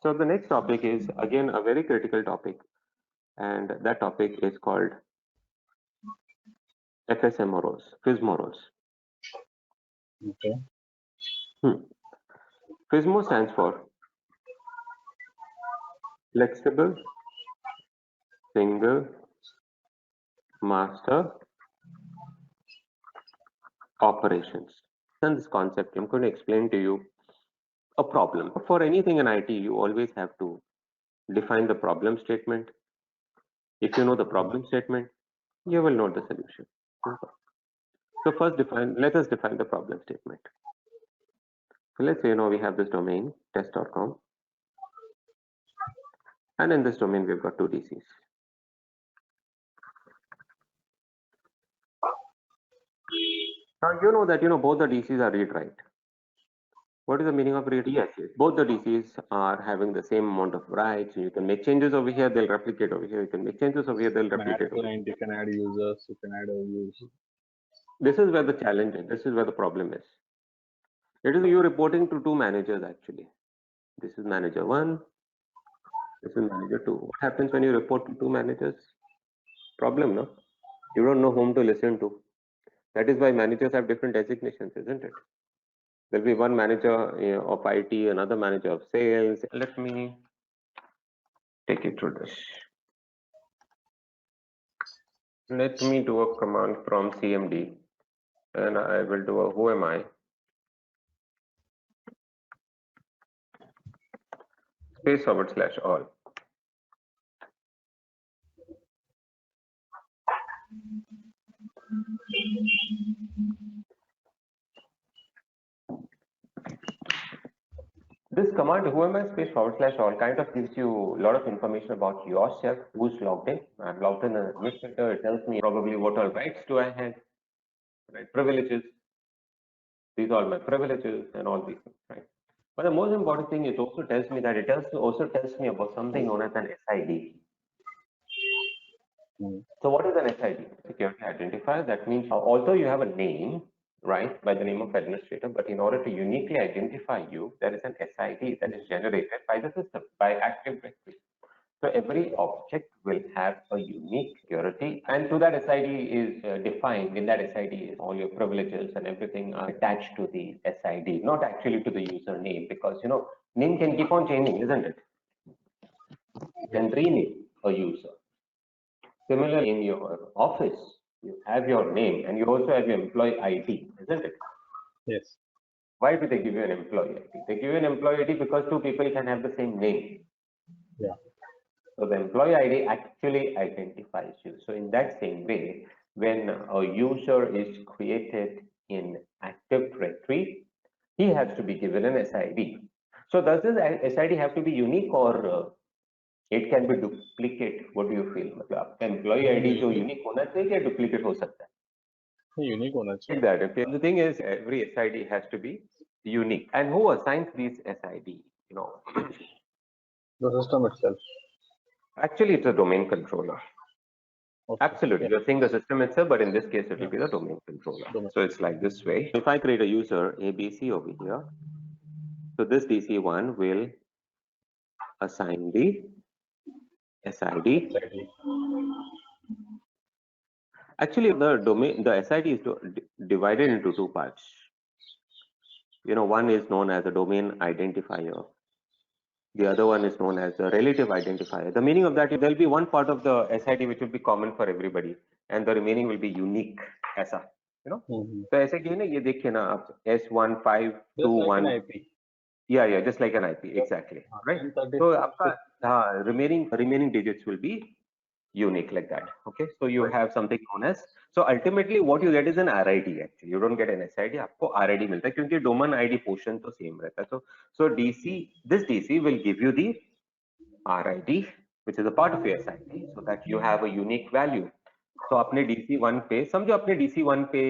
So the next topic is again a very critical topic, and that topic is called FSMROs, FSMROs. Okay. FSMO stands for Flexible Single Master Operations. And this concept, I'm going to explain to you a problem. For anything in IT, you always have to define the problem statement. If you know the problem statement, you will know the solution. So first let us define the problem statement. So let's say we have this domain test.com, and in this domain we've got two DCs. Now you know that both the DCs are read write. What is the meaning of read? Yes, both the DCs are having the same amount of writes. You can make changes over here, they'll replicate over here. You can make changes over here, they'll You can add replicate over here. client, you can add users, you can add views. This is where the challenge is. This is where the problem is. It is you reporting to two managers actually. This is manager 1, this is manager 2. What happens when you report to two managers? Problem, no? You don't know whom to listen to. That is why managers have different designations, isn't it? There'll be one manager of IT, another manager of sales. Let me take you through this. Let me do a command from CMD, and I will do a who am I space / all. This command who am I space / all kind of gives you a lot of information about yourself, who's logged in. I'm logged in as administrator. It tells me probably what all rights do I have, right? Privileges. These are my privileges and all these things, right? But the most important thing, it also tells me that also tells me about something known as an SID. So what is an SID? Security identifier. That means although you have a name, right, by the name of administrator, but in order to uniquely identify you, there is an SID that is generated by the system, by Active Directory. So every object will have a unique security, and to that SID is defined. In that SID is all your privileges and everything are attached to the SID, not actually to the username, because name can keep on changing, isn't it? You can rename a user. Similarly, in your office, you have your name and you also have your employee ID, isn't it? Yes. Why do they give you an employee ID? They give you an employee ID because two people can have the same name. Yeah. So the employee ID actually identifies you. So in that same way, when a user is created in Active Directory, he has to be given an SID. So does this SID have to be unique, or it can be duplicate? What do you feel? मतलब employee ID जो unique होना चाहिए या duplicate हो सकता है? Unique होना चाहिए. Like that. Okay. The thing is, every SID has to be unique. And who assigns these SID? The system itself. Actually, it's a domain controller. Okay. Absolutely. Yeah. You're saying the system itself, but in this case, it will be the domain controller. So it's like this way. If I create a user ABC over here, so this DC1 will assign the SID. Actually, the SID is divided into two parts. One is known as a domain identifier. The other one is known as a relative identifier. The meaning of that is there'll be one part of the SID which will be common for everybody, and the remaining will be unique. ऐसा, So ऐसे क्या है ना, ये देखिए ना आप S1521. Yeah, just like an IP, exactly, right? So आपका remaining digits will be unique like that. Okay, so you have something known as, so ultimately what you get is an RID. Actually you don't get an SID, आपको RID मिलता है क्योंकि domain ID portion तो same रहता है. So this DC will give you the RID, which is a part of your SID, so that you have a unique value. So अपने DC1 पे समझो, अपने DC1 पे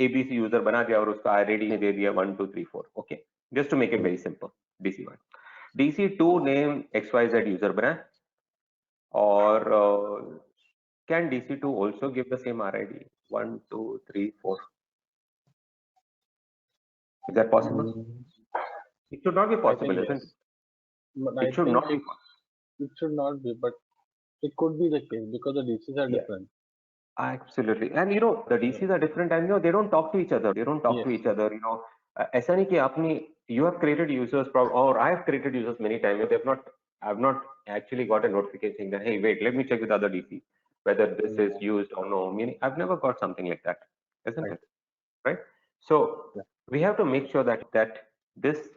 ABC user बना दिया और उसका RID दे दिया 1 2 3 4. Okay, just to make it very simple. DC1 DC2 name XYZ user बना, or can DC2 also give the same RID 1 2 3 4? Is that possible? It should not be possible, isn't it? But I It should think not be. it should not be, but it could be the case because the DCs are Yeah. different. Absolutely. And the DCs are different and they don't talk to each other. They don't talk to Yes. each other, ऐसा नहीं कि आपने you have created users or I have created users many times. I've not actually got a notification saying that, hey, wait, let me check with other DC whether this is Yeah. used or no. Meaning I've never got something like that, isn't Right. it? Right? So Yeah. we have to make sure that this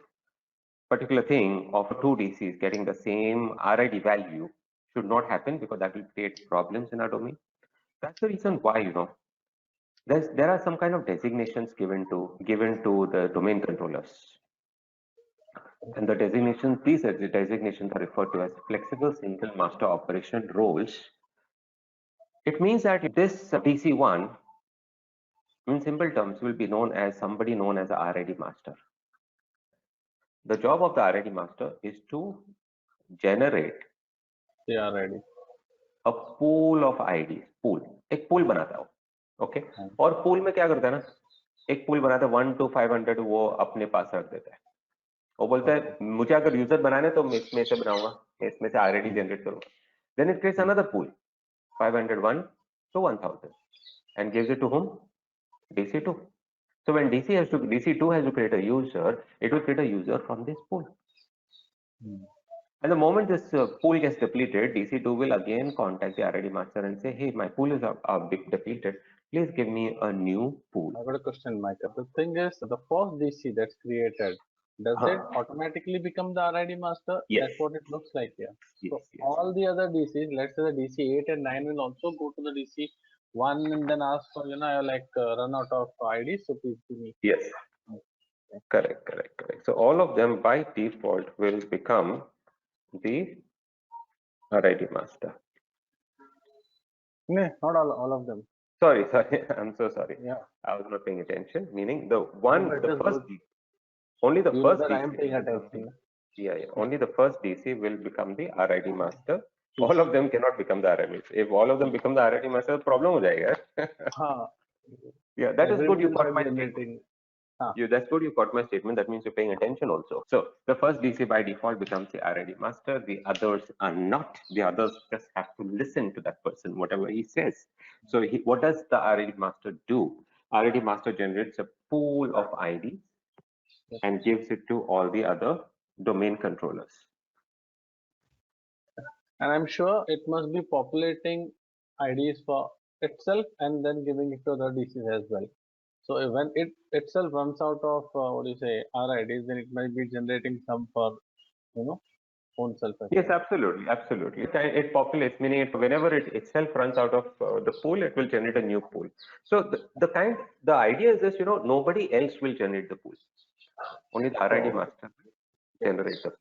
particular thing of two DCs getting the same RID value should not happen because that will create problems in our domain. That's the reason why, there are some kind of designations given to the domain controllers. And the these designations are referred to as flexible single master operation roles. It means that this DC1, in simple terms, will be known as somebody known as a RID master. The job of the RID master is to generate They are ready. a pool of IDs. एक pool बनाता है, okay? और pool में क्या करता है ना, एक pool बनाता है 1 to 500 वो अपने पास रख देता है. वो बोलता है मुझे अगर यूजर बनाना है तो मैं इसमें से बनाऊंगा, मैं इसमें से आईडी जनरेट करूंगा. Then it creates another pool, 501 to 1000, and gives it to whom? DC2. So when DC2 has to create a user, it will create a user from this pool. And the moment this pool gets depleted, DC2 will again contact the RID master and say, hey, my pool is depleted. Please give me a new pool. I got a question, Michael. The thing is, the first DC that's created, does it automatically become the RID master? Yes. That's what it looks like here. Yes, So yes. all the other DCs, let's say the DC 8 and 9 will also go to the DC 1 and then ask for, run out of IDs, so please give me. Yes. Correct. So all of them by default will become the RID master. No, not all of them. Sorry, I'm so sorry. Yeah. I was not paying attention. Meaning only the first DC. I am paying attention. Yeah. Only the first DC will become the RID master. All of them cannot become the RID master. If all of them become the RID master, problem हो जाएगा. Yeah, that is good. You got my statement. That's good. You got my statement. That means you're paying attention also. So the first DC by default becomes the RID master. The others are not. The others just have to listen to that person, whatever he says. So what does the RID master do? RID master generates a pool of IDs and gives it to all the other domain controllers. And I'm sure it must be populating IDs for itself and then giving it to the DCs as well. So when it itself runs out of RIDs, then it might be generating some for own self. Yes, absolutely. It populates, meaning whenever it itself runs out of the pool, it will generate a new pool. So the idea is this, nobody else will generate the pool. Only the RID master will generate the pool.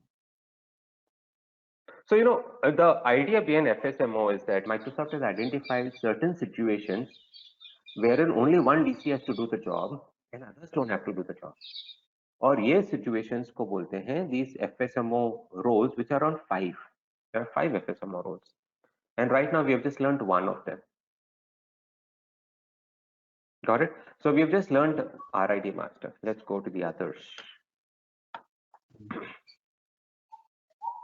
So, the idea behind FSMO is that Microsoft has identified certain situations wherein only one DC has to do the job and others don't have to do the job. और ये situations को बोलते हैं these FSMO roles which are on 5. There are 5 FSMO roles. And right now we have just learned one of them. Got it? So we have just learned RID master. Let's go to the others.